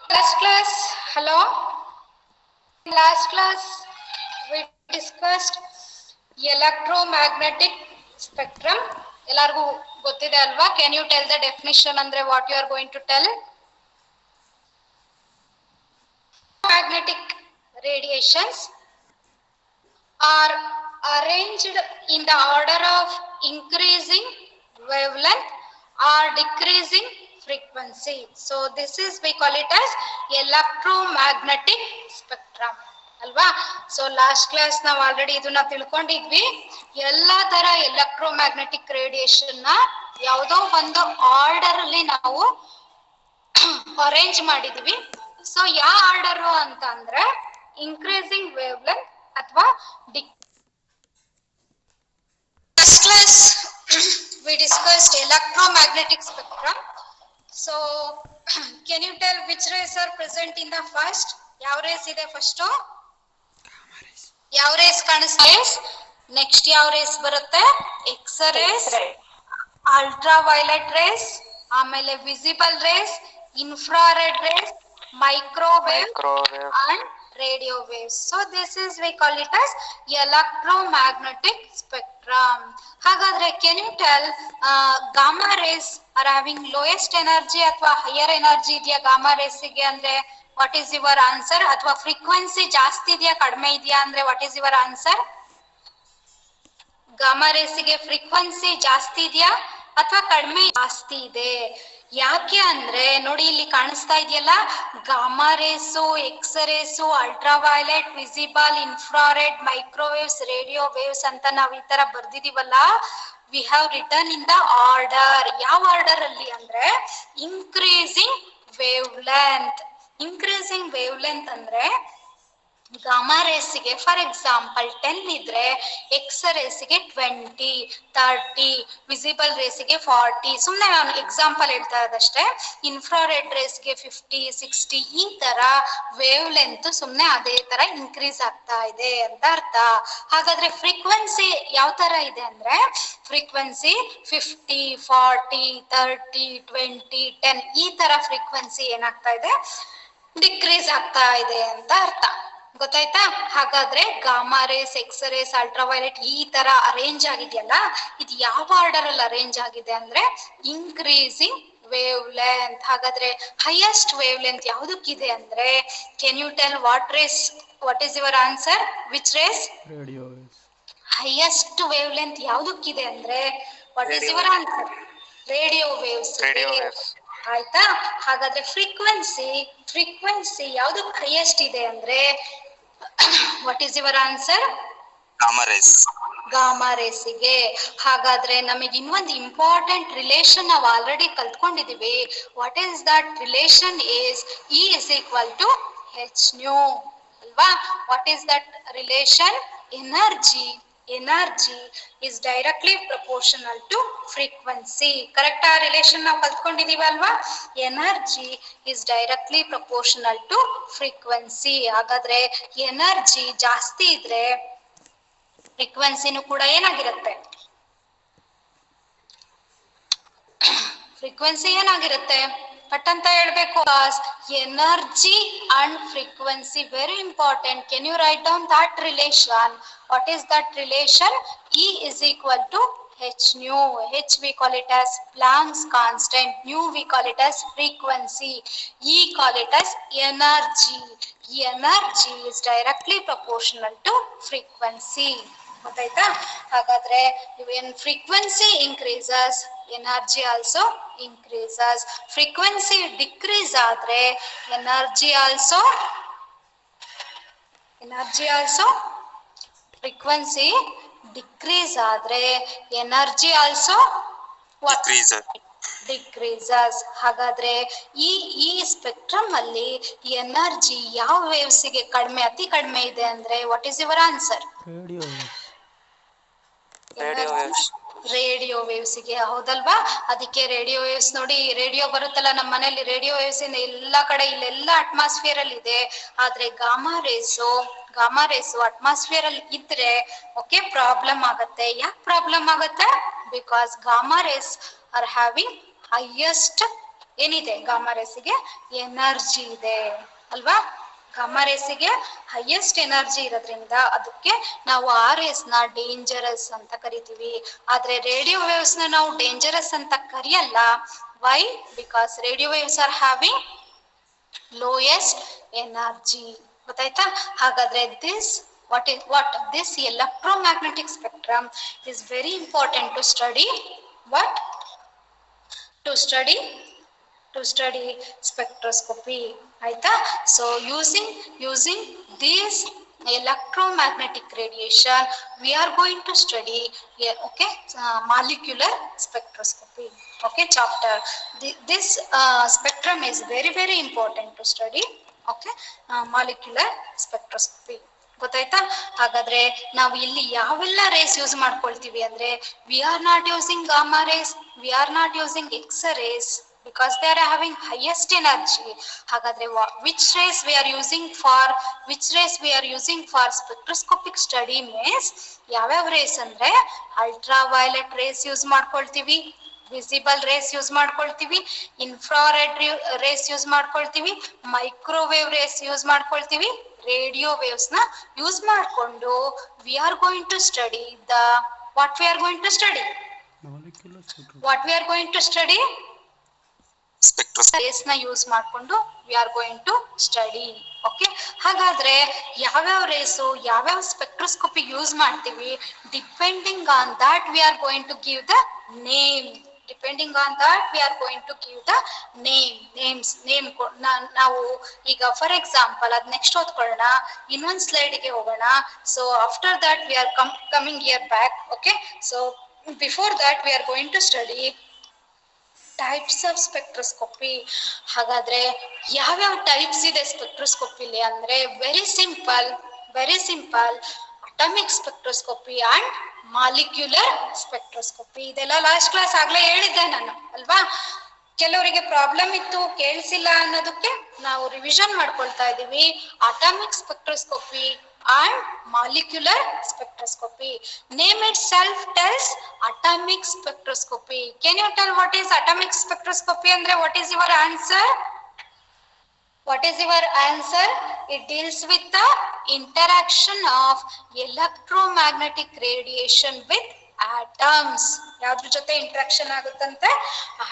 Last class, hello. Last class, we discussed electromagnetic spectrum. ಎಲ್ಲರಿಗೂ ಗೊತ್ತಿದೆ ಅಲ್ವಾ? Can you tell the definition ಅಂದ್ರೆ what you are going to tell? Magnetic radiations are arranged in the order of increasing wavelength or decreasing frequency. So this is, we call it as electromagnetic spectrum. ಅಲ್ವಾ? So last class ನಾವು already ಇದನ್ನ ತಿಳ್ಕೊಂಡಿದ್ವಿ. ಎಲ್ಲಾ ತರ electromagnetic radiation ನ ಯಾವುದೋ ಒಂದು order ಅಲ್ಲಿ ನಾವು ಅರೇಂಜ್ ಮಾಡಿದೀವಿ. ಸೊ ಯಾವ ಆರ್ಡರ್ ಅಂತ ಅಂದ್ರೆ ಇನ್ಕ್ರೀಸಿಂಗ್ ವೇವ್ ಲೆಂತ್ ಅಥವಾ Last class we discussed electromagnetic spectrum. So can you tell which rays are present in the first? ಯಾವ ರೇಸ್ ಇದೆ ಫಸ್ಟ್? ಯಾವ ರೇಸ್ ಕಾಣಿಸ್ತಾ? ನೆಕ್ಸ್ಟ್ ಯಾವ ರೇಸ್ ಬರುತ್ತೆ? ಎಕ್ಸ್ ರೇಸ್, ಅಲ್ಟ್ರಾ ವೈಲೆಟ್ ರೇಸ್, ಆಮೇಲೆ visible rays, infrared rays, microwave and radio waves. So this is, we call it as electromagnetic spectrum. ಹಾಗಾದ್ರೆ can you tell gamma rays are having lowest energy ಅಥವಾ higher energy ಇದೆಯಾ gamma rays ಗೆ ಅಂದ್ರೆ what is your answer? ಅಥವಾ frequency ಜಾಸ್ತಿ ಇದೆಯಾ ಕಡಿಮೆ ಇದೆಯಾ ಅಂದ್ರೆ what is your answer? gamma rays ಗೆ frequency ಜಾಸ್ತಿ ಇದೆಯಾ ಅಥವಾ ಕಡಿಮೆ? ಜಾಸ್ತಿ ಇದೆ. ಯಾಕೆ ಅಂದ್ರೆ ನೋಡಿ ಇಲ್ಲಿ ಕಾಣಿಸ್ತಾ ಇದೆಯಲ್ಲ, gamma rays, X rays, ultra violet, visible, infrared, microwaves, radio waves ಅಂತ ನಾವ್ ಈ ತರ ಬರ್ದಿದೀವಲ್ಲ, we have written in the order. ಯಾವ ಆರ್ಡರ್ ಅಲ್ಲಿ ಅಂದ್ರೆ increasing wavelength. Increasing wavelength ಅಂದ್ರೆ ಗಾಮಾ ರೇಸ್ಗೆ ಫಾರ್ ಎಕ್ಸಾಂಪಲ್ 10 ಇದ್ರೆ ಎಕ್ಸ್ ರೇಸ್ಗೆ 20, 30, ವಿಸಿಬಲ್ ರೇಸ್ಗೆ 40. ಸುಮ್ನೆ ನಾನು ಎಕ್ಸಾಂಪಲ್ ಹೇಳ್ತಾ ಇರೋದಷ್ಟೇ. ಇನ್ಫ್ರಾರೆಡ್ ರೇಸ್ಗೆ 50, 60 ಈ ತರ ವೇವ್ ಲೆಂತ್ ಸುಮ್ನೆ ಅದೇ ತರ ಇನ್ಕ್ರೀಸ್ ಆಗ್ತಾ ಇದೆ ಅಂತ ಅರ್ಥ. ಹಾಗಾದ್ರೆ ಫ್ರೀಕ್ವೆನ್ಸಿ ಯಾವ ತರ ಇದೆ ಅಂದ್ರೆ ಫ್ರೀಕ್ವೆನ್ಸಿ 50, 40, 30, 20, 10 ಈ ತರ ಫ್ರೀಕ್ವೆನ್ಸಿ ಏನಾಗ್ತಾ ಇದೆ? ಡಿಕ್ರೀಸ್ ಆಗ್ತಾ ಇದೆ ಅಂತ ಅರ್ಥ. ಗೊತ್ತಾಯ್ತಾ? ಹಾಗಾದ್ರೆ gamma rays, X rays, ultraviolet ಈ ತರ ಅರೇಂಜ್ ಆಗಿದೆಯಲ್ಲ, ಇದು ಯಾವ ಆರ್ಡರ್ ಅಲ್ಲಿ ಅರೇಂಜ್ ಆಗಿದೆ ಅಂದ್ರೆ ಇನ್ಕ್ರೀಸಿಂಗ್ ವೇವ್ ಲೆಂತ್. ಹಾಗಾದ್ರೆ ಹೈಯೆಸ್ಟ್ ವೇವ್ ಲೆಂತ್ ಯಾವ್ದಕ್ಕಿದೆ ಅಂದ್ರೆ can you tell what rays? What is your answer? Which rays? Radio waves. Highest wavelength ಯಾವ್ದಕ್ಕಿದೆ ಅಂದ್ರೆ what is your answer? Radio waves. ಆಯ್ತಾ? ಹಾಗಾದ್ರೆ ಫ್ರೀಕ್ವೆನ್ಸಿ ಯಾವ್ದಕ್ಕೆ ಹೈಯೆಸ್ಟ್ ಇದೆ ಅಂದ್ರೆ what is your answer? Gamma rays. Gamma ರೇಸಿಗೆ. ಹಾಗಾದ್ರೆ ನಮಗೆ ಇನ್ನೊಂದು ಇಂಪಾರ್ಟೆಂಟ್ ರಿಲೇಷನ್ ನಾವು ಆಲ್ರೆಡಿ ಕಲ್ತ್ಕೊಂಡಿದೀವಿ. What is that relation? Is E is equal to H nu ಅಲ್ವಾ? What is that relation? Energy is directly proportional to frequency. Correct? ಆ relation ನಾವು ಕಲ್ತ್ಕೊಂಡಿದೀವಿ ಅಲ್ವಾ? Energy is directly proportional to frequency. ಹಾಗಾದ್ರೆ energy ಜಾಸ್ತಿ ಇದ್ರೆ ಫ್ರೀಕ್ವೆನ್ಸಿನೂ ಕೂಡ ಏನಾಗಿರುತ್ತೆ? ಫ್ರೀಕ್ವೆನ್ಸಿ ಏನಾಗಿರುತ್ತೆ? ಪಟ್ ಅಂತ ಹೇಳ್ಬೇಕು. Energy and frequency very important. Can you write down that relation? What is that relation? E is equal to H nu. H we call it as Planck's constant. Nu we call it as frequency. E call it as energy. Energy is directly proportional to frequency. ಗೊತ್ತಾಯ್ತಾ? ಹಾಗಾದ್ರೆ when frequency increases, energy also increases. Frequency decrease ಆದ್ರೆ energy also frequency decrease ಆದ್ರೆ energy also what? Decreases. ಹಾಗಾದ್ರೆ ಈ spectrum ಅಲ್ಲಿ energy ಯಾವ ವೇವ್ಸ್ಗೆ ಕಡಿಮೆ, ಅತಿ ಕಡಿಮೆ ಇದೆ ಅಂದ್ರೆ what is your answer? Radio ವೇವ್ಸ್ಗೆ. ಹೌದಲ್ವಾ? ಅದಕ್ಕೆ ರೇಡಿಯೋ ವೇವ್ಸ್ ನೋಡಿ, ರೇಡಿಯೋ ಬರುತ್ತಲ್ಲ ನಮ್ಮ ಮನೆಯಲ್ಲಿ, ರೇಡಿಯೋ ವೇವ್ಸ್ ಇಂದ ಎಲ್ಲಾ ಕಡೆ ಇಲ್ಲೆಲ್ಲ ಅಟ್ಮಾಸ್ಫಿಯರ್ ಅಲ್ಲಿ ಇದೆ. ಆದ್ರೆ ಗಾಮಾ ರೇಸು ಅಟ್ಮಾಸ್ಫಿಯರ್ ಅಲ್ಲಿ ಇದ್ರೆ ಓಕೆ ಪ್ರಾಬ್ಲಮ್ ಆಗತ್ತೆ. ಯಾಕೆ ಪ್ರಾಬ್ಲಮ್ ಆಗತ್ತೆ? Because gamma race are having highest ಏನಿದೆ ಗಾಮಾ ರೇಸ್ಗೆ ಎನರ್ಜಿ ಇದೆ ಅಲ್ವಾ. ಗಾಮಾ ರೇಸ್ಗೆ ಹೈಯೆಸ್ಟ್ ಎನರ್ಜಿ ಇರೋದ್ರಿಂದ ಅದಕ್ಕೆ ನಾವು ಆ ರೇಸ್ ನ ಡೇಂಜರಸ್ ಅಂತ ಕರಿತೀವಿ. ಆದ್ರೆ ರೇಡಿಯೋ ವೇವ್ಸ್ ನ ನಾವು ಡೇಂಜರಸ್ ಅಂತ ಕರಿಯಲ್ಲ. Why? Because radio waves are having lowest energy. ಗೊತ್ತಾಯ್ತಾ? ಹಾಗಾದ್ರೆ this electromagnetic spectrum is very important to study. What? To study spectroscopy. ಆಯ್ತಾ? So using these electromagnetic radiation we are going to study molecular spectroscopy. Okay, chapter. This spectrum is very important to study. Okay, molecular spectroscopy. ಗೊತ್ತಾಯ್ತಾ? ಹಾಗಾದ್ರೆ ನಾವು ಇಲ್ಲಿ ಯಾವೆಲ್ಲ race use ಮಾಡ್ಕೊಳ್ತೀವಿ ಅಂದ್ರೆ we are not using gamma rays, we are not using X-rays because they are having highest energy. ಹಾಗಾದ್ರೆ which rays we are using for spectroscopic study means ಯಾವ್ಯಾವ race ಅಂದ್ರೆ ಅಲ್ಟ್ರಾ ವೈಲೆಟ್ ರೇಸ್ ಯೂಸ್ ಮಾಡ್ಕೊಳ್ತೀವಿ, visible race use ಮಾಡ್ಕೊಳ್ತೀವಿ, infrared race use ಮಾಡ್ಕೊಳ್ತೀವಿ, microwave race use ಮಾಡ್ಕೊಳ್ತೀವಿ, radio waves ನ use ಮಾಡ್ಕೊಂಡು we are going to study what we are going to study rays ನ use ಮಾಡ್ಕೊಂಡು we are going to study. Okay, ಹಾಗಾದ್ರೆ ಯಾವ್ಯಾವ rays ಯಾವ್ಯಾವ ಸ್ಪೆಕ್ಟ್ರೋಸ್ಕೋಪಿ ಯೂಸ್ ಮಾಡ್ತೀವಿ depending on that we are going to give the name. ನಾವು ಈಗ for example ಅದ್ next ಓದ್ಕೊಳ್ಳೋಣ. ಇನ್ನೊಂದ್ ಸ್ಲೈಡ್ ಗೆ ಹೋಗೋಣ. So after that we are coming here back. Okay, so before that we are going to study types of spectroscopy. ಹಾಗಾದ್ರೆ ಯಾವ್ಯಾವ types ಇದೆ ಸ್ಪೆಕ್ಟ್ರೋಸ್ಕೋಪಿಲಿ ಅಂದ್ರೆ very simple atomic spectroscopy and molecular spectroscopy. ಇದೆಲ್ಲ ಲಾಸ್ಟ್ ಕ್ಲಾಸ್ ಆಗ್ಲೇ ಹೇಳಿದ್ದೆ ನಾನು ಅಲ್ವಾ. ಕೆಲವರಿಗೆ ಪ್ರಾಬ್ಲಮ್ ಇತ್ತು, ಕೇಳಿಸಿಲ್ಲ ಅನ್ನೋದಕ್ಕೆ ನಾವು ರಿವಿಷನ್ ಮಾಡ್ಕೊಳ್ತಾ ಇದೀವಿ. Atomic spectroscopy and molecular spectroscopy. Name itself tells atomic spectroscopy. Can you tell what is atomic spectroscopy andre what is your answer? It deals with the interaction of electromagnetic radiation with atoms. ಯಾವ್ದ್ರ ಜೊತೆ interaction ಆಗುತ್ತಂತೆ?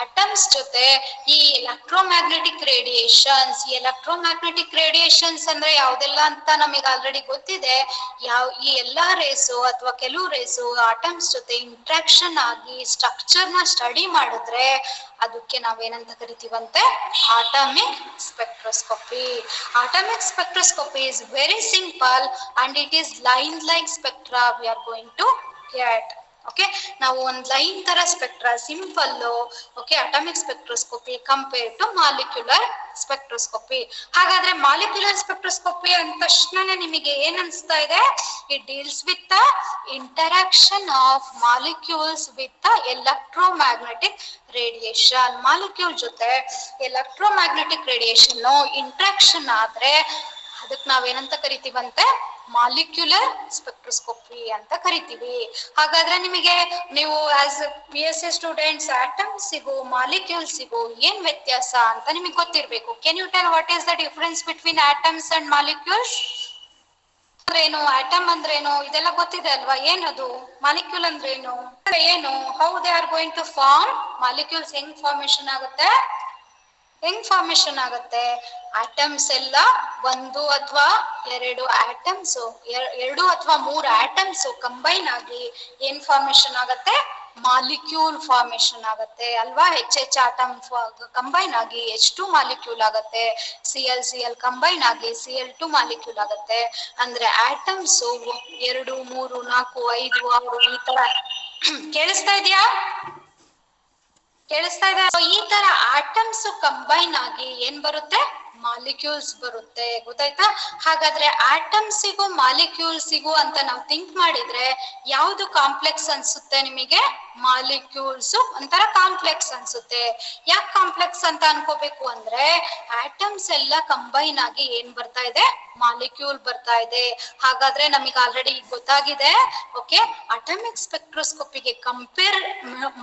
Atoms ಜೊತೆ ಈ electromagnetic radiations ಅಂದ್ರೆ ಯಾವ್ದೆಲ್ಲ ಅಂತ ನಮಗೆ already ಗೊತ್ತಿದೆ. ಈ ಎಲ್ಲಾ ರೇಸು ಅಥವಾ ಕೆಲವು ರೇಸು ಆಟಮ್ಸ್ ಜೊತೆ ಇಂಟ್ರಾಕ್ಷನ್ ಆಗಿ ಸ್ಟ್ರಕ್ಚರ್ ನ ಸ್ಟಡಿ ಮಾಡಿದ್ರೆ ಅದಕ್ಕೆ ನಾವೇನಂತ ಕರಿತೀವಂತೆ? Atomic spectroscopy. Atomic spectroscopy is very simple and it is line like spectra we are going to get. Okay, ನಾವು ಒಂದ್ ಲೈನ್ ತರ spectra simple. Okay, atomic spectroscopy compare to molecular spectroscopy. ಹಾಗಾದ್ರೆ molecular spectroscopy ಅಂದ ತಕ್ಷಣ ನಿಮಗೆ ಏನ್ ಅನ್ಸ್ತಾ ಇದೆ? It deals with the interaction of molecules with the electromagnetic radiation. Molecule ಜೊತೆ ಎಲೆಕ್ಟ್ರೋಮ್ಯಾಗ್ನೆಟಿಕ್ ರೇಡಿಯೇಷನ್ ಇಂಟ್ರಾಕ್ಷನ್ ಆದ್ರೆ ಅದಕ್ಕೆ ನಾವೇನಂತ ಕರಿತೀವಂತೆ? ಮಾಲಿಕ್ಯುಲರ್ ಸ್ಪೆಕ್ಟ್ರೋಸ್ಕೋಪಿ ಅಂತ ಕರಿತೀವಿ. ಹಾಗಾದ್ರೆ ನೀವು ಆಸ್ BSc ಸ್ಟೂಡೆಂಟ್ಸ್ ಆಟಮ್ಸಿಗೂ ಮಾಲಿಕ್ಯೂಲ್ಸಿಗೂ ಏನ್ ವ್ಯತ್ಯಾಸ ಅಂತ ನಿಮಗೆ ಗೊತ್ತಿರ್ಬೇಕು. Can you tell what is the difference between atoms and molecules? ಅಂದ್ರೇನು, ಆಟಮ್ ಅಂದ್ರೇನು ಇದೆಲ್ಲ ಗೊತ್ತಿದೆ ಅಲ್ವಾ? ಏನದು ಮಾಲಿಕ್ಯೂಲ್ ಅಂದ್ರೇನು? How they are going to form? Molecules ಹೆಂಗ್ ಫಾರ್ಮೇಶನ್ ಆಗುತ್ತೆ? ಆಟಮ್ಸ್ ಎಲ್ಲ ಒಂದು ಅಥವಾ ಎರಡು ಅಥವಾ ಮೂರು ಆಟಮ್ಸ್ ಕಂಬೈನ್ ಆಗಿ ಏನ್ ಫಾರ್ಮೇಶನ್ ಆಗತ್ತೆ? ಮಾಲಿಕ್ಯೂಲ್ ಫಾರ್ಮೇಶನ್ ಆಗತ್ತೆ ಅಲ್ವಾ? ಹೆಚ್ಚು ಆಟಮ್ ಕಂಬೈನ್ ಆಗಿ H2 ಮಾಲಿಕ್ಯೂಲ್ ಆಗತ್ತೆ, Cl ಕಂಬೈನ್ ಆಗಿ Cl2 ಮಾಲಿಕ್ಯೂಲ್ ಆಗತ್ತೆ. ಅಂದ್ರೆ ಆಟಮ್ಸ್ 2, 3, 4, 5, 6 ಈ ತರ. ಕೇಳಿಸ್ತಾ ಇದೆಯಾ? ಈ ತರ ಆಟಮ್ಸ್ ಕಂಬೈನ್ ಆಗಿ ಏನ್ ಬರುತ್ತೆ? ಮಾಲಿಕ್ಯೂಲ್ಸ್ ಬರುತ್ತೆ. ಗೊತ್ತಾಯ್ತಾ? ಹಾಗಾದ್ರೆ ಆಟಮ್ಸಿಗೂ ಮಾಲಿಕ್ಯೂಲ್ಸಿಗೂ ಅಂತ ನಾವು ಥಿಂಕ್ ಮಾಡಿದ್ರೆ ಯಾವ್ದು ಕಾಂಪ್ಲೆಕ್ಸ್ ಅನ್ಸುತ್ತೆ ನಿಮಗೆ? ಮಾಲಿಕ್ಯೂಲ್ಸ್ ಒಂಥರ ಕಾಂಪ್ಲೆಕ್ಸ್ ಅನ್ಸುತ್ತೆ. ಯಾಕೆ ಕಾಂಪ್ಲೆಕ್ಸ್ ಅಂತ ಅನ್ಕೋಬೇಕು ಅಂದ್ರೆ ಆಟಮ್ಸ್ ಎಲ್ಲ ಕಂಬೈನ್ ಆಗಿ ಏನ್ ಬರ್ತಾ ಇದೆ? ಮಾಲಿಕ್ಯೂಲ್ ಬರ್ತಾ ಇದೆ. ಹಾಗಾದ್ರೆ ನಮಗೆ ಆಲ್ರೆಡಿ ಗೊತ್ತಾಗಿದೆ. ಓಕೆ, ಅಟಾಮಿಕ್ ಸ್ಪೆಕ್ಟ್ರೋಸ್ಕೋಪಿಗೆ ಕಂಪೇರ್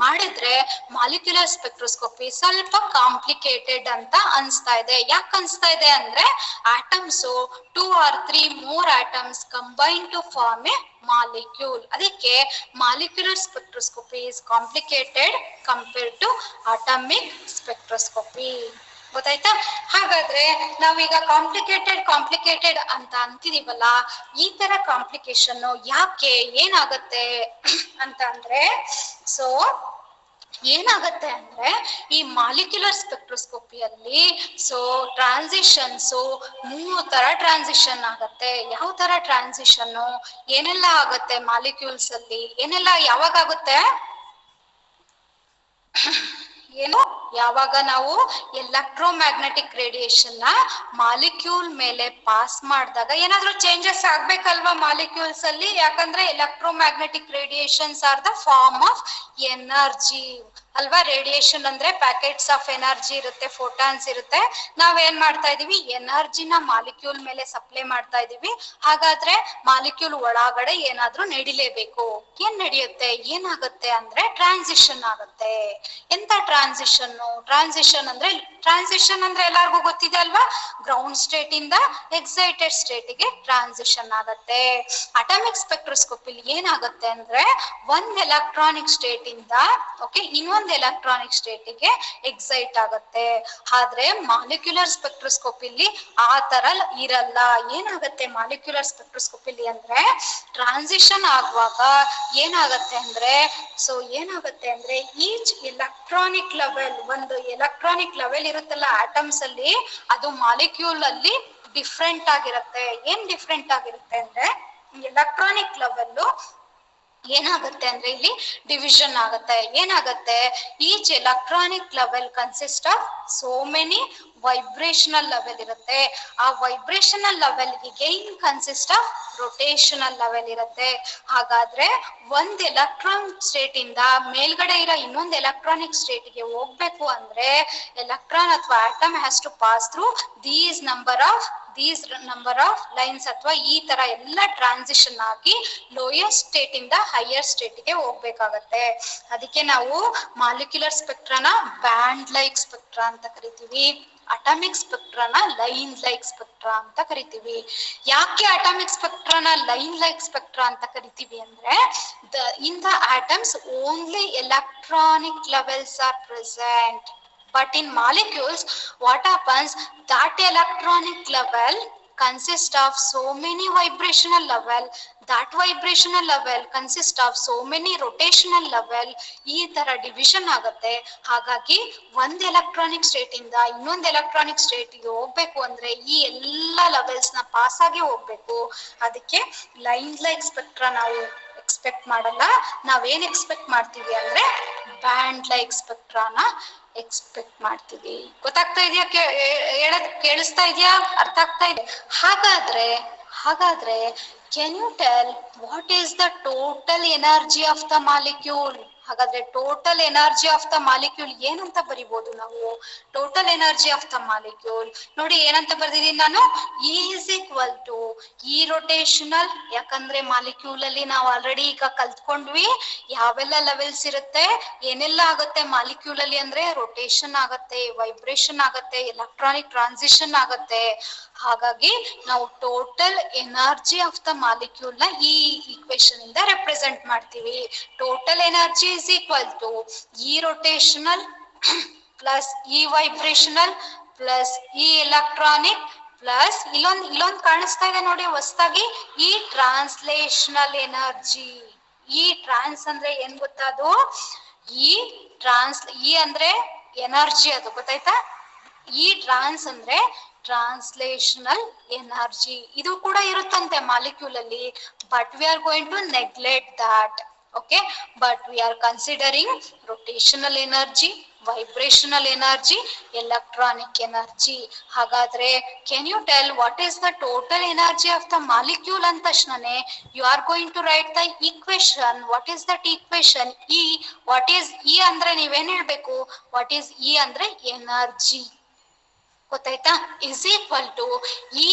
ಮಾಡಿದ್ರೆ ಮಾಲಿಕ್ಯುಲರ್ ಸ್ಪೆಕ್ಟ್ರೋಸ್ಕೋಪಿ ಸ್ವಲ್ಪ ಕಾಂಪ್ಲಿಕೇಟೆಡ್ ಅಂತ ಅನ್ಸ್ತಾ ಇದೆ. ಯಾಕೆ ಅನ್ಸ್ತಾ ಇದೆ ಅಂದ್ರೆ atoms 2 or 3 more atoms combine to form a molecule. ಅದಕ್ಕೆ molecular spectroscopy is complicated compared to atomic spectroscopy. ಗೊತ್ತಾಯ್ತಾ? ಹಾಗಾದ್ರೆ ನಾವೀಗ ಕಾಂಪ್ಲಿಕೇಟೆಡ್ ಅಂತ ಅಂತಿದೀವಲ್ಲ, ಈ ತರ ಕಾಂಪ್ಲಿಕೇಶನ್ ಯಾಕೆ, ಏನಾಗತ್ತೆ ಅಂತ ಅಂದ್ರೆ ಸೊ ಏನಾಗತ್ತೆ ಅಂದ್ರೆ ಈ ಮಾಲಿಕ್ಯುಲರ್ ಸ್ಪೆಕ್ಟ್ರೋಸ್ಕೋಪಿಯಲ್ಲಿ ಟ್ರಾನ್ಸಿಷನ್ಸ್ 3 ತರ ಟ್ರಾನ್ಸಿಷನ್ ಆಗತ್ತೆ. ಯಾವ ತರ ಟ್ರಾನ್ಸಿಷನ್, ಏನೆಲ್ಲ ಆಗತ್ತೆ ಮಾಲಿಕ್ಯೂಲ್ಸ್ ಅಲ್ಲಿ, ಏನೆಲ್ಲ ಯಾವಾಗ ಆಗುತ್ತೆ? ಏನು? ಯಾವಾಗ ನಾವು ಎಲೆಕ್ಟ್ರೋಮ್ಯಾಗ್ನೆಟಿಕ್ ರೇಡಿಯೇಷನ್ ನ ಮಾಲಿಕ್ಯೂಲ್ ಮೇಲೆ ಪಾಸ್ ಮಾಡಿದಾಗ ಏನಾದ್ರೂ ಚೇಂಜಸ್ ಆಗ್ಬೇಕಲ್ವಾ ಮಾಲಿಕ್ಯೂಲ್ಸ್ ಅಲ್ಲಿ? ಯಾಕಂದ್ರೆ electromagnetic radiations are the form of energy ಅಲ್ವಾ? ರೇಡಿಯೇಷನ್ ಅಂದ್ರೆ ಪ್ಯಾಕೆಟ್ಸ್ ಆಫ್ ಎನರ್ಜಿ ಇರುತ್ತೆ, ಫೋಟಾನ್ಸ್ ಇರುತ್ತೆ. ನಾವೇನ್ ಮಾಡ್ತಾ ಇದೀವಿ? ಎನರ್ಜಿನ ಮಾಲಿಕ್ಯೂಲ್ ಮೇಲೆ ಸಪ್ಲೈ ಮಾಡ್ತಾ ಇದೀವಿ. ಹಾಗಾದ್ರೆ ಮಾಲಿಕ್ಯೂಲ್ ಒಳಗಡೆ ಏನಾದ್ರೂ ನಡಿಲೇಬೇಕು. ಏನ್ ನಡೆಯುತ್ತೆ? ಏನಾಗುತ್ತೆ ಅಂದ್ರೆ ಟ್ರಾನ್ಸಿಷನ್ ಆಗುತ್ತೆ. ಎಂತ ಟ್ರಾನ್ಸಿಷನ್? ಟ್ರಾನ್ಸಿಷನ್ ಅಂದ್ರೆ ಎಲ್ಲಾರ್ಗೂ ಗೊತ್ತಿದೆ ಅಲ್ವಾ? ಗ್ರೌಂಡ್ ಸ್ಟೇಟ್ ಇಂದ ಎಕ್ಸೈಟೆಡ್ ಸ್ಟೇಟ್ ಗೆ ಟ್ರಾನ್ಸಿಷನ್ ಆಗತ್ತೆ. ಅಟಾಮಿಕ್ ಸ್ಪೆಕ್ಟ್ರೋಸ್ಕೋಪಿಲಿ ಏನಾಗುತ್ತೆ ಅಂದ್ರೆ ಒಂದ್ ಎಲೆಕ್ಟ್ರಾನಿಕ್ ಸ್ಟೇಟ್ ಇಂದ ಇನ್ನೊಂದ್ ಎಲೆಕ್ಟ್ರಾನಿಕ್ ಸ್ಟೇಟ್ ಗೆ ಎಕ್ಸೈಟ್ ಆಗತ್ತೆ. ಆದ್ರೆ ಮಾಲಿಕ್ಯುಲರ್ ಸ್ಪೆಕ್ಟ್ರೋಸ್ಕೋಪಿಲಿ ಆ ತರ ಇರಲ್ಲ. ಏನಾಗತ್ತೆ ಮಾಲಿಕ್ಯುಲರ್ ಸ್ಪೆಕ್ಟ್ರೋಸ್ಕೋಪಿಲಿ ಅಂದ್ರೆ ಟ್ರಾನ್ಸಿಷನ್ ಆಗುವಾಗ ಏನಾಗತ್ತೆ ಅಂದ್ರೆ ಈಚ್ ಎಲೆಕ್ಟ್ರಾನಿಕ್ ಲೆವೆಲ್, ಒಂದು ಎಲೆಕ್ಟ್ರಾನಿಕ್ ಲೆವೆಲ್ ಇರುತ್ತಲ್ಲ ಆಟಮ್ಸ್ ಅಲ್ಲಿ, ಅದು ಮಾಲಿಕ್ಯೂಲ್ ಅಲ್ಲಿ ಡಿಫ್ರೆಂಟ್ ಆಗಿರುತ್ತೆ. ಏನ್ ಡಿಫ್ರೆಂಟ್ ಆಗಿರುತ್ತೆ ಅಂದ್ರೆ ಎಲೆಕ್ಟ್ರಾನಿಕ್ ಲೆವೆಲ್ ಏನಾಗುತ್ತೆ ಅಂದ್ರೆ ಇಲ್ಲಿ ಡಿವಿಷನ್ ಆಗುತ್ತೆ. ಏನಾಗುತ್ತೆ? Each electronic level consist of so many vibrational level ಇರುತ್ತೆ. ಆ vibrational level gain consist of rotational level ಇರುತ್ತೆ. ಹಾಗಾದ್ರೆ ಒಂದ್ ಎಲೆಕ್ಟ್ರಾನ್ ಸ್ಟೇಟ್ ಇಂದ ಮೇಲ್ಗಡೆ ಇರೋ ಇನ್ನೊಂದು ಎಲೆಕ್ಟ್ರಾನಿಕ್ ಸ್ಟೇಟ್ ಗೆ ಹೋಗ್ಬೇಕು ಅಂದ್ರೆ ಎಲೆಕ್ಟ್ರಾನ್ ಅಥವಾ atom has to pass through these number of lines ಅಥವಾ ಈ ತರ ಎಲ್ಲ ಟ್ರಾನ್ಸಿಷನ್ ಆಗಿ ಲೋಯರ್ ಸ್ಟೇಟ್ ಇಂದ ಹೈಯರ್ ಸ್ಟೇಟ್ ಗೆ ಹೋಗ್ಬೇಕಾಗತ್ತೆ. ಅದಕ್ಕೆ ನಾವು ಮಾಲಿಕ್ಯುಲರ್ ಸ್ಪೆಕ್ಟ್ರಾನ ಬ್ಯಾಂಡ್ ಲೈಕ್ ಸ್ಪೆಕ್ಟ್ರಾ ಅಂತ ಕರಿತೀವಿ. ಅಟಾಮಿಕ್ ಸ್ಪೆಕ್ಟ್ರಾನ ಲೈನ್ ಲೈಕ್ ಸ್ಪೆಕ್ಟ್ರಾ ಅಂತ ಕರಿತೀವಿ. ಯಾಕೆ ಅಟಾಮಿಕ್ ಸ್ಪೆಕ್ಟ್ರಾನ ಲೈನ್ ಲೈಕ್ ಸ್ಪೆಕ್ಟ್ರಾ ಅಂತ ಕರಿತೀವಿ ಅಂದ್ರೆ in the atoms only electronic levels are present, but in molecules what happens, that electronic level consists of so many vibrational level, that vibrational level consists of so many rotational level. ಈ ತರ division ಆಗುತ್ತೆ. ಹಾಗಾಗಿ ಒಂದ್ electronic state ಇಂದ ಇನ್ನೊಂದ್ electronic state ಗೆ ಹೋಗ್ಬೇಕು ಅಂದ್ರೆ ಈ ಎಲ್ಲಾ ಲೆವೆಲ್ಸ್ ನ ಪಾಸ್ ಆಗಿ ಹೋಗ್ಬೇಕು. ಅದಕ್ಕೆ ಲೈನ್ ಲೈಕ್ ಸ್ಪೆಕ್ಟ್ರಾ ನಾವು ಎಕ್ಸ್ಪೆಕ್ಟ್ ಮಾಡಲ್ಲ. ನಾವೇನ್ ಎಕ್ಸ್ಪೆಕ್ಟ್ ಮಾಡ್ತೀವಿ ಅಂದ್ರೆ ಬ್ಯಾಂಡ್ ಲೈಕ್ ಸ್ಪೆಕ್ಟ್ರಾನ ಎಕ್ಸ್ಪೆಕ್ಟ್ ಮಾಡ್ತೀವಿ. ಗೊತ್ತಾಗ್ತಾ ಇದೆಯಾ? ಹೇಳದ್ ಕೇಳಿಸ್ತಾ ಇದೆಯಾ? ಅರ್ಥ ಆಗ್ತಾ ಇದೆ? ಹಾಗಾದ್ರೆ can you tell what is the total energy of the molecule? ಹಾಗಾದ್ರೆ total energy of the molecule ಏನಂತ ಬರಿಬಹುದು ನಾವು? Total energy of the molecule ನೋಡಿ ಏನಂತ ಬರ್ದಿದ್ದೀನಿ ನಾನು? E is equal to E rotational. ಯಾಕಂದ್ರೆ ಮಾಲಿಕ್ಯೂಲ್ ಅಲ್ಲಿ ನಾವು ಆಲ್ರೆಡಿ ಈಗ ಕಲ್ತ್ಕೊಂಡ್ವಿ ಯಾವೆಲ್ಲ ಲೆವೆಲ್ಸ್ ಇರುತ್ತೆ, ಏನೆಲ್ಲ ಆಗುತ್ತೆ ಮಾಲಿಕ್ಯೂಲ್ ಅಲ್ಲಿ ಅಂದ್ರೆ ರೊಟೇಷನ್ ಆಗತ್ತೆ, ವೈಬ್ರೇಷನ್ ಆಗತ್ತೆ, ಎಲೆಕ್ಟ್ರಾನಿಕ್ ಟ್ರಾನ್ಸಿಷನ್ ಆಗತ್ತೆ. ಹಾಗಾಗಿ ನಾವು total energy of the molecule ನ ಈ ಈಕ್ವೇಶನ್ ಇಂದ ರೆಪ್ರೆಸೆಂಟ್ ಮಾಡ್ತೀವಿ. Total energy is equal to E rotational plus E vibrational plus E electronic plus ಇಲ್ಲೊಂದು ಕಾಣಿಸ್ತಾ ಇದೆ ನೋಡಿ ಹೊಸದಾಗಿ, E translational energy. E ಟ್ರಾನ್ಸ್ ಅಂದ್ರೆ ಏನ್ ಗೊತ್ತಾ? ಅದು E ಅಂದ್ರೆ ಎನರ್ಜಿ, ಅದು ಗೊತ್ತಾಯ್ತಾ? E ಟ್ರಾನ್ಸ್ ಅಂದ್ರೆ ಟ್ರಾನ್ಸ್ಲೇಷನಲ್ ಎನರ್ಜಿ. ಇದು ಕೂಡ ಇರುತ್ತಂತೆ ಮಾಲಿಕ್ಯೂಲ್ ಅಲ್ಲಿ, but we are going to neglect that. Okay, but we are considering rotational energy, vibrational energy, electronic energy. ಹಾಗಾದ್ರೆ can you tell what is the total energy of the molecule ಅಂದ ತಕ್ಷಣನೇ you are going to write the equation. What is that equation? E. What is E ಅಂದ್ರೆ ನೀವೇನ್ ಹೇಳ್ಬೇಕು? What is E ಅಂದ್ರೆ energy. ಗೊತ್ತಾಯ್ತಾ? Is equal to E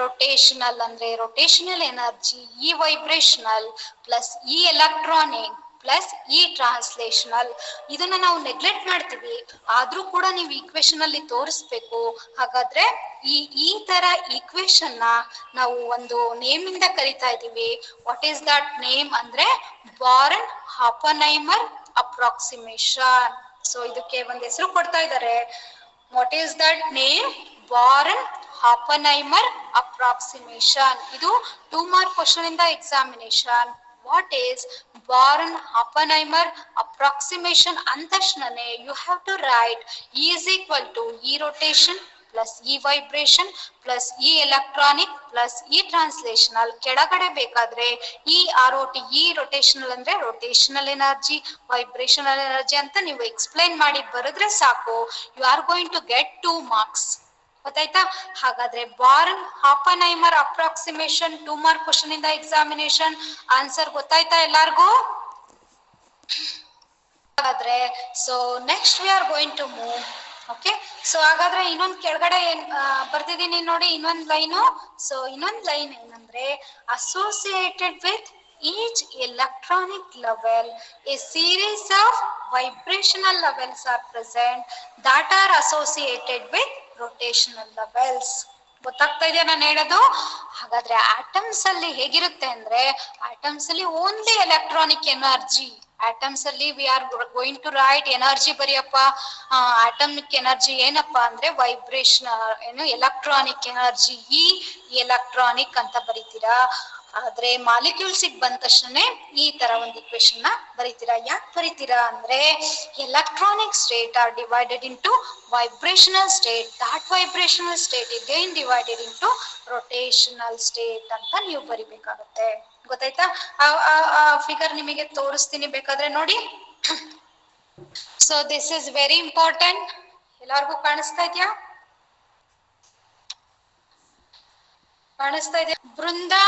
rotational ಅಂದ್ರೆ rotational energy, E vibrational plus E electronic plus E translational. ಇದನ್ನ ನಾವು neglect ಮಾಡ್ತೀವಿ, ಆದ್ರೂ ಕೂಡ ನೀವು ಈಕ್ವೇಶನ್ ಅಲ್ಲಿ ತೋರಿಸ್ಬೇಕು. ಹಾಗಾದ್ರೆ ಈ ತರ ಈಕ್ವೇಶನ್ ನ ನಾವು ಒಂದು ನೇಮ್ ಇಂದ ಕರಿತಾ ಇದೀವಿ. ವಾಟ್ ಈಸ್ ದಟ್ ನೇಮ್ ಅಂದ್ರೆ ಬಾರ್ನ್ ಹಾಪನ್ಹೈಮರ್ ಅಪ್ರಾಕ್ಸಿಮೇಶನ್. ಸೊ ಇದಕ್ಕೆ ಒಂದು ಹೆಸರು ಕೊಡ್ತಾ ಇದ್ದಾರೆ. What is that name? Born-Oppenheimer approximation. ಇದು 2 mark question in the examination. What is Born-Oppenheimer approximation? ಅಂದ ತಕ್ಷಣನೇ you have to write E is equal to E rotation plus E vibration plus E electronic plus E translational. ಕೆಳಗಡೆ ಬೇಕಾದ್ರೆ E ROT, E rotational ಅಂದ್ರೆ rotational energy, vibrational energy ಅಂತ ನೀವು explain ಮಾಡಿ ಬರೆದ್ರೆ ಸಾಕು. You are going to get 2 marks. ಗೊತ್ತಾಯ್ತಾ? ಹಾಗಾದ್ರೆ Born Oppenheimer approximation 2 mark question ಇಂದ ಎಕ್ಸಾಮಿನೇಷನ್. ಆನ್ಸರ್ ಗೊತ್ತಾಯ್ತಾ ಎಲ್ಲಾರ್ಗೂ? ಹಾಗಾದ್ರೆ so next we are going to move. Okay, so ಹಾಗಾದ್ರೆ ಇನ್ನೊಂದು ಕೆಳಗಡೆ ಏನ್ ಬರ್ತಿದೀನಿ ನೋಡಿ, ಇನ್ನೊಂದು ಲೈನು. ಸೊ ಇನ್ನೊಂದು ಲೈನ್ ಏನಂದ್ರೆ associated with each electronic level a series of vibrational levels are present that are associated with rotational levels. ಗೊತ್ತಾಗ್ತಾ ಇದೆಯಾ ನಾನು ಹೇಳೋದು? ಹಾಗಾದ್ರೆ ಆಟಮ್ಸ್ ಅಲ್ಲಿ ಹೇಗಿರುತ್ತೆ ಅಂದ್ರೆ, ಆಟಮ್ಸ್ ಅಲ್ಲಿ ಓನ್ಲಿ ಎಲೆಕ್ಟ್ರಾನಿಕ್ ಎನರ್ಜಿ. ಆಟಮ್ಸ್ ಅಲ್ಲಿ we are going to write energy ಬರೆಯಪ್ಪ. ಆಟಮಿಕ್ ಎನರ್ಜಿ ಏನಪ್ಪಾ ಅಂದ್ರೆ ವೈಬ್ರೇಷನ್ ಏನು ಎಲೆಕ್ಟ್ರಾನಿಕ್ ಎನರ್ಜಿ, ಈ ಎಲೆಕ್ಟ್ರಾನಿಕ್ ಅಂತ ಬರೀತೀರಾ. ಆದ್ರೆ ಮಾಲಿಕ್ಯೂಲ್ಸ್ ಬಂದ ತಕ್ಷಣ ಈ ತರ ಒಂದು ಇಕ್ವೇಶನ್ ನ ಬರೀತೀರಾ. ಯಾಕೆ ಬರೀತೀರಾ ಅಂದ್ರೆ electronic state are divided into vibrational state, that vibrational state again divided into rotational state ಅಂತ ನೀವು ಬರಿಬೇಕಾಗುತ್ತೆ. ಗೊತ್ತಾಯ್ತಾ? ಆ ಫಿಗರ್ ನಿಮಗೆ ತೋರಿಸ್ತೀನಿ ಬೇಕಾದ್ರೆ ನೋಡಿ. So this is very important. ಎಲ್ಲಾರ್ಗೂ ಕಾಣಿಸ್ತಾ ಇದೆಯಾ? ಕಾಣಿಸ್ತಾ ಇದೆ ಬೃಂದಾ?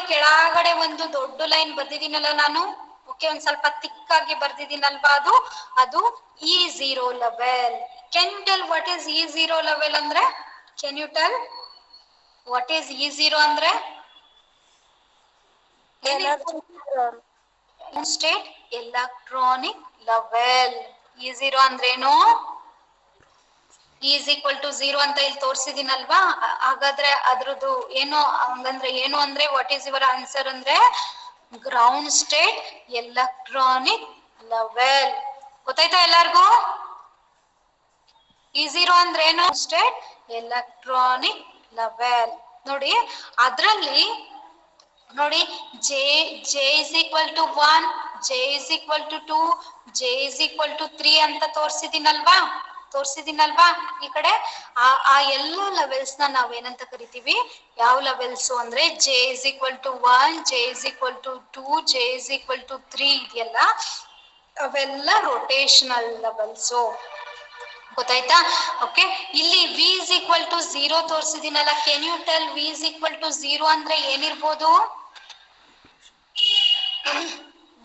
ಕೆಳಗಡೆ ಒಂದು ದೊಡ್ಡ ಲೈನ್ ಬರ್ದಿದ್ದೀನಲ್ಲ ನಾನು. ಓಕೆ, ಒಂದ್ ಸ್ವಲ್ಪ ತಿಕ್ಕಾಗಿ ಬರ್ದಿದ್ದೀನಲ್ವಾ, ಅದು E0 level. Can you tell what is E0 level ಅಂದ್ರೆ? Can you tell what is E0 ಅಂದ್ರೆ? State electronic level. E0 ಅಂದ್ರೇನು? ಈಸ್ ಈಕ್ವಲ್ ಟು 0 ಅಂತ ಇಲ್ಲಿ ತೋರಿಸಿದೀನಲ್ವಾ. ಹಾಗಾದ್ರೆ ಅದ್ರದ್ದು ಏನು ಹಂಗಂದ್ರೆ ಏನು ಅಂದ್ರೆ ವಾಟ್ ಈಸ್ ಯುವರ್ ಆನ್ಸರ್ ಅಂದ್ರೆ ಗ್ರೌಂಡ್ ಸ್ಟೇಟ್ ಎಲೆಕ್ಟ್ರಾನಿಕ್ ಲೆವೆಲ್. ಗೊತ್ತಾಯ್ತಾ ಎಲ್ಲಾರ್ಗೂ? E0 ಅಂದ್ರೆ ಏನು? State electronic level. ನೋಡಿ ಅದ್ರಲ್ಲಿ ನೋಡಿ J is equal to 1, J is equal to 2, J is equal to 3 ಅಂತ ತೋರಿಸಿದೀನಲ್ವಾ. ಈ ಕಡೆ ಆ ಎಲ್ಲ ಲೆವೆಲ್ಸ್ ನ ನಾವೇನಂತ ಕರಿತೀವಿ? ಯಾವ ಲೆವೆಲ್ಸ್ ಅಂದ್ರೆ J is equal to 1, J is equal to 2, J is equal to 3 ಇದೆಯಲ್ಲ, ಅವೆಲ್ಲ ರೊಟೇಷನಲ್ ಲೆವೆಲ್ಸ್. ಗೊತ್ತಾಯ್ತಾ? ಓಕೆ, ಇಲ್ಲಿ ವಿ ಇಸ್ ಈಕ್ವಲ್ ಟು 0 ತೋರಿಸಿದೀನಲ್ಲ. Can you tell V is equal to 0 ಅಂದ್ರೆ ಏನಿರ್ಬೋದು?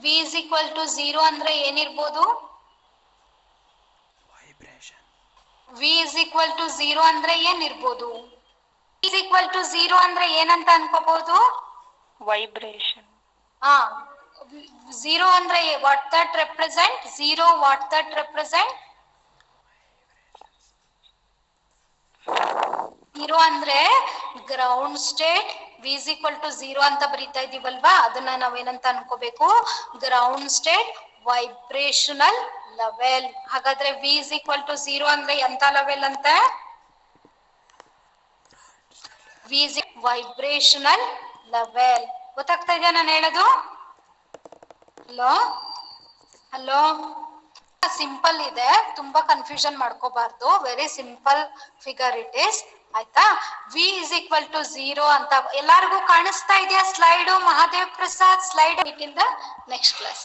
ವಿ ಇಸ್ ಈಕ್ವಲ್ ಟು 0 ಅಂದ್ರೆ ಏನಿರ್ಬೋದು? ವಿ ಇಸ್ ಈಕ್ವಲ್ ಟು 0 ಅಂದ್ರೆ ಏನಿರ್ಬೋದು? ಇಸ್ ಈಕ್ವಲ್ ಟು 0 ಅಂದ್ರೆ ಏನಂತ ಅನ್ಕೋಬಹುದು? ವೈಬ್ರೇಷನ್. 0 ಅಂದ್ರೆ what that represent? 0 what that represent? 0 ಅಂದ್ರೆ ground state. V is equal to 0 ಅಂತ ಬರೀತಾ ಇದೀವಲ್ವಾ, ಅದನ್ನ ನಾವೇನಂತ ಅನ್ಕೋಬೇಕು? Ground state vibrational level. ಹಾಗಾದ್ರೆ ವಿ ಇಸ್ ಈಕ್ವಲ್ ಟು 0 ಅಂದ್ರೆ ಎಂತ ಲೆವೆಲ್ ಅಂತ? V is vibrational level. ಗೊತ್ತಾಗ್ತಾ ಇದೆಯಾ ನಾನು ಹೇಳೋದು? ಹಲೋ, ಸಿಂಪಲ್ ಇದೆ, ತುಂಬಾ ಕನ್ಫ್ಯೂಷನ್ ಮಾಡ್ಕೋಬಾರ್ದು. Very simple figure it is. ಆಯ್ತಾ? ವಿ ಇಸ್ ಈಕ್ವಲ್ ಟು 0 ಅಂತ ಎಲ್ಲಾರ್ಗೂ ಕಾಣಿಸ್ತಾ ಇದೆಯಾ slide? Mahadev Prasad slide in the next class.